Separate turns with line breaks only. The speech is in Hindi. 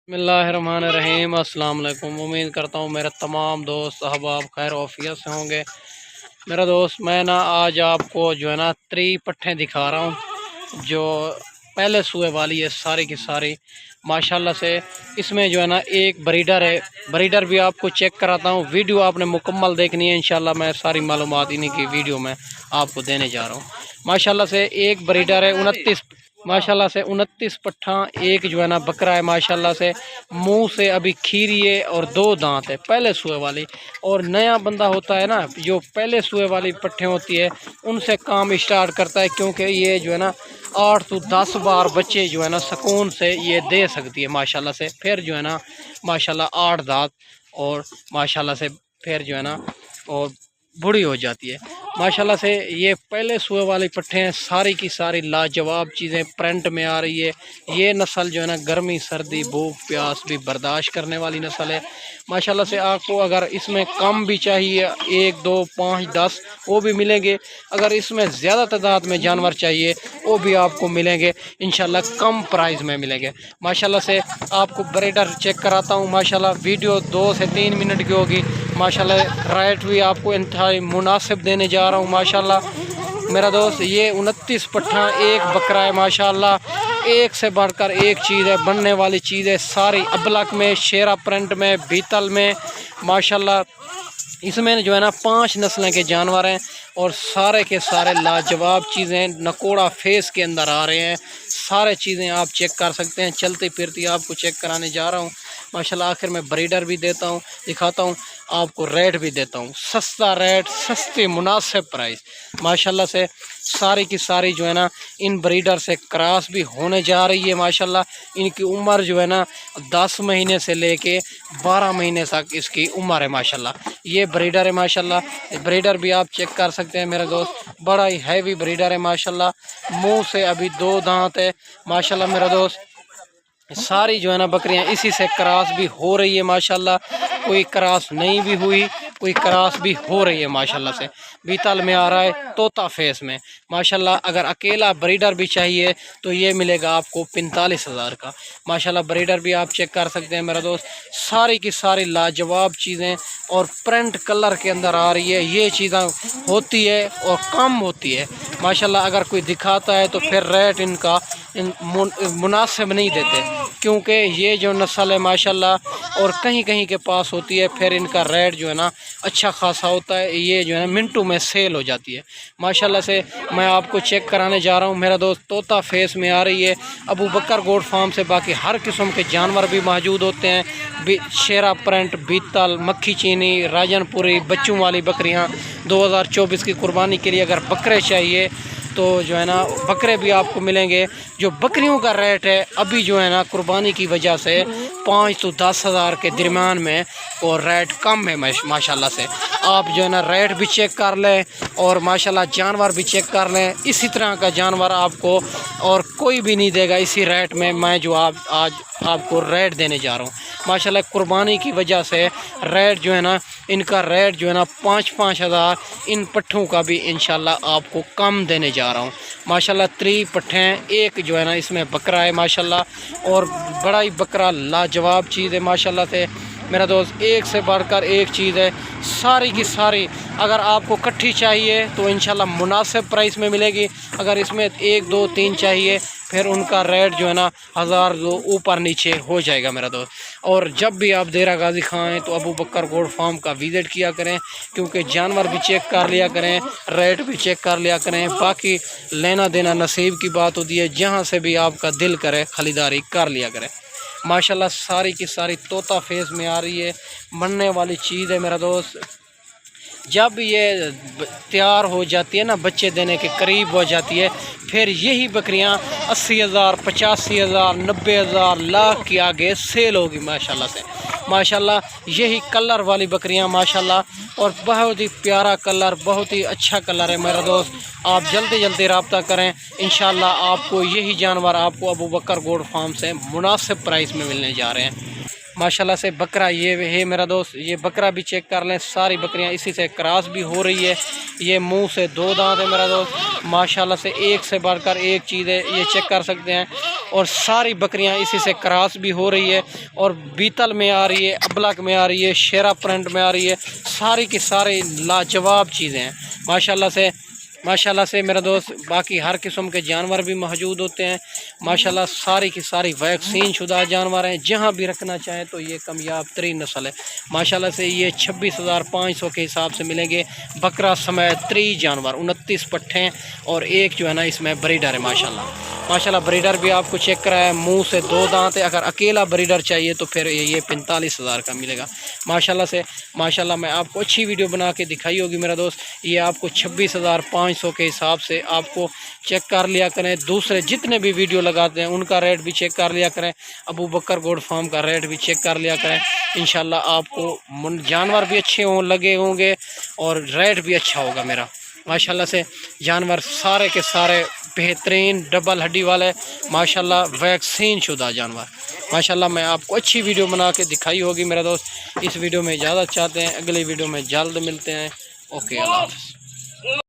बिस्मिल्लाहिर्रहमानिर्रहीम। अस्सलाम वालेकुम। उम्मीद करता हूँ मेरे तमाम दोस्त अहबाब खैर ऑफियत से होंगे। मेरा दोस्त मैं ना आज आपको जो है ना 3 पट्ठें दिखा रहा हूँ जो पहले सुए वाली है सारी की सारी माशाल्लाह से। इसमें जो है ना एक ब्रीडर है, ब्रीडर भी आपको चेक कराता हूँ। वीडियो आपने मुकम्मल देखनी है, इंशाल्लाह मैं सारी मालूमात इन्हीं की वीडियो में आपको देने जा रहा हूँ। माशाल्लाह से एक ब्रीडर है 29, माशाल्लाह से 29 पट्ठा। एक जो है ना बकरा है माशाल्लाह से, मुंह से अभी खीरी है और 2 दांत है पहले सुए वाली। और नया बंदा होता है ना जो पहले सुए वाली पट्ठे होती है उनसे काम स्टार्ट करता है, क्योंकि ये जो है ना 8 से 10 बार बच्चे जो है ना सुकून से ये दे सकती है माशाल्लाह से। फिर जो है ना माशाल्लाह 8 दांत और माशाल्लाह से फिर जो है ना और बूढ़ी हो जाती है माशाल्लाह से। ये पहले सुए वाली पट्ठे हैं, सारी की सारी लाजवाब चीज़ें प्रिंट में आ रही है। ये नस्ल जो है ना गर्मी सर्दी भूख प्यास भी बर्दाश्त करने वाली नस्ल है माशाल्लाह से। आपको अगर इसमें कम भी चाहिए 1 2 5 10 वो भी मिलेंगे। अगर इसमें ज़्यादा तादाद में जानवर चाहिए वो भी आपको मिलेंगे इंशाल्लाह, कम प्राइस में मिलेंगे माशाल्लाह से। आपको ब्रीडर चेक कराता हूँ माशाल्लाह। वीडियो 2 से 3 मिनट की होगी माशाल्लाह। रेट भी आपको इंतहाई मुनासिब देने जा रहा हूँ माशाल्लाह मेरा दोस्त। ये 29 पट्ठा एक बकरा है माशाल्लाह। एक से बढ़कर एक चीज़ है, बनने वाली चीज़ है सारी। अबलक में, शेरा प्रिंट में, बीतल में माशाल्लाह। इसमें जो है ना 5 नस्लें के जानवर हैं और सारे के सारे लाजवाब चीज़ें नकोड़ा फेस के अंदर आ रहे हैं। सारे चीज़ें आप चेक कर सकते हैं, चलती फिरती आपको चेक कराने जा रहा हूँ माशाल्लाह। आखिर में ब्रीडर भी देता हूँ, दिखाता हूँ आपको, रेट भी देता हूँ। सस्ता रेट, सस्ती मुनासिब प्राइस माशाल्लाह से। सारी की सारी जो है ना इन ब्रीडर से क्रॉस भी होने जा रही है माशाल्लाह। इनकी उम्र जो है ना 10 महीने से लेके 12 महीने तक इसकी उम्र है माशाल्लाह। ये ब्रीडर है माशाल्लाह। ब्रीडर भी आप चेक कर सकते हैं मेरे दोस्त, बड़ा ही हैवी ब्रीडर है माशाल्लाह। मुंह से अभी 2 दांत है माशाल्लाह मेरा दोस्त। सारी जो है ना बकरियां इसी से क्रॉस भी हो रही है माशाल्लाह। कोई क्रॉस नहीं भी हुई, कोई क्रॉस भी हो रही है माशाल्लाह से। बीतल में आ रहा है तोता फेस में माशाल्लाह। अगर अकेला ब्रीडर भी चाहिए तो ये मिलेगा आपको 45,000 का माशाल्लाह। ब्रीडर भी आप चेक कर सकते हैं मेरा दोस्त। सारी की सारी लाजवाब चीज़ें और प्रिंट कलर के अंदर आ रही है। ये चीज़ें होती है और कम होती है माशाल्लाह। अगर कोई दिखाता है तो फिर रेट इनका मुनासिब नहीं देते, क्योंकि ये जो नस्ल है माशाल्लाह और कहीं कहीं के पास होती है फिर इनका रेट जो है ना अच्छा खासा होता है। ये जो है ना मिनटों में सेल हो जाती है माशाल्लाह से। मैं आपको चेक कराने जा रहा हूँ मेरा दोस्त। तोता फेस में आ रही है अबू बकर गोट फार्म से। बाकी हर किस्म के जानवर भी मौजूद होते हैं। शेरा प्रिंट, बीतल, मक्खी चीनी, राजनपुरी, बच्चों वाली बकरियाँ 2024 की कुर्बानी के लिए अगर बकरे चाहिए तो जो है ना बकरे भी आपको मिलेंगे। जो बकरियों का रेट है अभी जो है ना कुर्बानी की वजह से 5 से 10,000 के दरमियान में और रेट कम है माशाल्लाह से। आप जो है ना रेट भी चेक कर लें और माशाल्लाह जानवर भी चेक कर लें। इसी तरह का जानवर आपको और कोई भी नहीं देगा इसी रेट में। मैं जो आज आपको रेट देने जा रहा हूँ माशाल्लाह। कुर्बानी की वजह से रेट जो है ना इनका रेट जो है ना 5-5 हज़ार इन पट्ठों का भी इंशाल्लाह आपको कम देने जा रहा हूँ माशाल्लाह। 3 पट्ठे एक जो है ना इसमें बकरा है माशाल्लाह और बड़ा ही बकरा लाजवाब चीज़ है माशाल्लाह से मेरा दोस्त। एक से बढ़कर एक चीज़ है सारी की सारी। अगर आपको इकट्ठी चाहिए तो इंशाल्लाह मुनासिब प्राइस में मिलेगी। अगर इसमें 1 2 3 चाहिए फिर उनका रेट जो है ना 1000 ऊपर नीचे हो जाएगा मेरा दोस्त। और जब भी आप देरा गाजी खाएँ तो अबू बकर गोट फार्म का विज़िट किया करें, क्योंकि जानवर भी चेक कर लिया करें, रेट भी चेक कर लिया करें। बाकी लेना देना नसीब की बात होती है, जहाँ से भी आपका दिल करे ख़रीदारी कर लिया करें माशाल्लाह। सारी की सारी तोता फेस में आ रही है, बनने वाली चीज़ है मेरा दोस्त। जब ये तैयार हो जाती है ना, बच्चे देने के करीब हो जाती है, फिर यही बकरियां 80,000, 85,000, 90,000, लाख के आगे सेल होगी माशाल्लाह से माशाल्लाह। यही कलर वाली बकरियां माशाल्लाह और बहुत ही प्यारा कलर, बहुत ही अच्छा कलर है मेरा दोस्त। आप जल्दी जल्दी रब्ता करें, इंशाल्लाह आपको यही जानवर आपको अबू बकर गोट फार्म से मुनासिब प्राइस में मिलने जा रहे हैं माशाल्लाह से बकरा ये है मेरा दोस्त, ये बकरा भी चेक कर लें, सारी बकरियां इसी से क्रॉस भी हो रही है। ये मुंह से 2 दांत है मेरा दोस्त, माशाल्लाह से एक से बढ़कर एक चीज़ है, ये चेक कर सकते हैं। और सारी बकरियां इसी से क्रॉस भी हो रही है, और बीतल में आ रही है, अबलक में आ रही है, शेरा प्रिंट में आ रही है, सारी की सारी लाजवाब चीज़ें हैं माशाल्लाह से मेरा दोस्त। बाकी हर किस्म के जानवर भी मौजूद होते हैं माशाल्लाह, सारी की सारी वैक्सीन शुदा जानवर हैं। जहां भी रखना चाहें तो ये कामयाब तरीन नस्ल है माशाल्लाह से। ये 26,500 के हिसाब से मिलेंगे, बकरा समेत 30 जानवर, 29 पट्ठे और एक जो है ना इसमें ब्रीडर है माशाल्लाह। ब्रीडर भी आपको चेक कराया, मुंह से 2 दांत है। अगर अकेला ब्रीडर चाहिए तो फिर ये 45,000 का मिलेगा माशाल्लाह से। माशाल्लाह मैं आपको अच्छी वीडियो बना के दिखाई होगी मेरा दोस्त। ये आपको 26,500 के हिसाब से आपको चेक कर लिया करें। दूसरे जितने भी वीडियो लगाते हैं उनका रेट भी चेक कर लिया करें, अबू बकर गोड फार्म का रेट भी चेक कर लिया करें। इंशाल्लाह आपको जानवर भी अच्छे लगे होंगे और रेट भी अच्छा होगा मेरा माशाल्लाह से। जानवर सारे के सारे बेहतरीन डबल हड्डी वाले माशाल्लाह, वैक्सीन शुदा जानवर माशाल्लाह। मैं आपको अच्छी वीडियो बना के दिखाई होगी मेरा दोस्त। इस वीडियो में इजाज़त चाहते हैं, अगली वीडियो में जल्द मिलते हैं। ओके, अल्लाह हाफ़िज़।